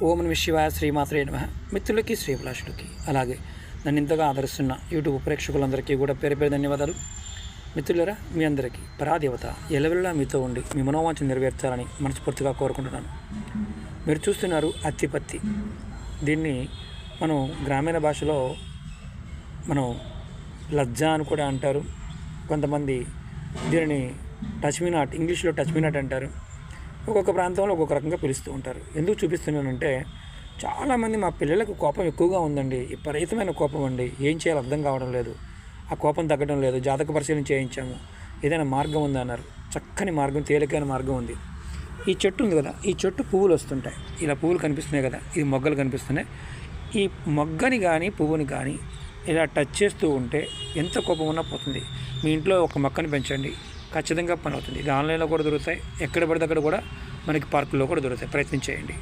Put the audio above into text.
ఓం నమః శివాయ శ్రీమాత్రే నమః. మిత్రులకి శ్రీభిలాషులకి అలాగే నన్ను ఇంతగా ఆదరిస్తున్న యూట్యూబ్ ప్రేక్షకులందరికీ కూడా పేరు పేరు ధన్యవాదాలు. మిత్రులరా, మీ అందరికీ పరాదేవత ఎల్లవెల్లా మీతో ఉండి మీ మనోవాంఛ నెరవేర్చాలని మనస్ఫూర్తిగా కోరుకుంటున్నాను. మీరు చూస్తున్నారు అత్తిపత్తి. దీన్ని మనం గ్రామీణ భాషలో మనం లజ్జ అని కూడా అంటారు. కొంతమంది దీనిని టచ్ మీ నాట్, ఇంగ్లీష్లో టచ్ మీ నాట్ అంటారు. ఒక్కొక్క ప్రాంతంలో ఒక్కొక్క రకంగా పిలుస్తూ ఉంటారు. ఎందుకు చూపిస్తున్నానంటే, చాలామంది మా పిల్లలకు కోపం ఎక్కువగా ఉందండి, విపరీతమైన కోపం అండి, ఏం చేయాలో అర్థం కావడం లేదు, ఆ కోపం తగ్గడం లేదు, జాతక పరిశీలన చేయించాము, ఏదైనా మార్గం ఉందా అన్నారు. చక్కని మార్గం, తేలికైన మార్గం ఉంది. ఈ చెట్టు ఉంది కదా, ఈ చెట్టు పువ్వులు వస్తుంటాయి, ఇలా పువ్వులు కనిపిస్తున్నాయి కదా, ఇది మొగ్గలు కనిపిస్తున్నాయి. ఈ మొగ్గని కానీ పువ్వుని కానీ ఇలా టచ్ చేస్తూ ఉంటే ఎంత కోపం ఉన్నా పోతుంది. మీ ఇంట్లో ఒక మొక్కని పెంచండి, ఖచ్చితంగా పని అవుతుంది. ఇది ఆన్లైన్లో కూడా దొరుకుతాయి, ఎక్కడ పడితే అక్కడ కూడా మనకి పార్కుల్లో కూడా దొరుకుతాయి. ప్రయత్నం చేయండి.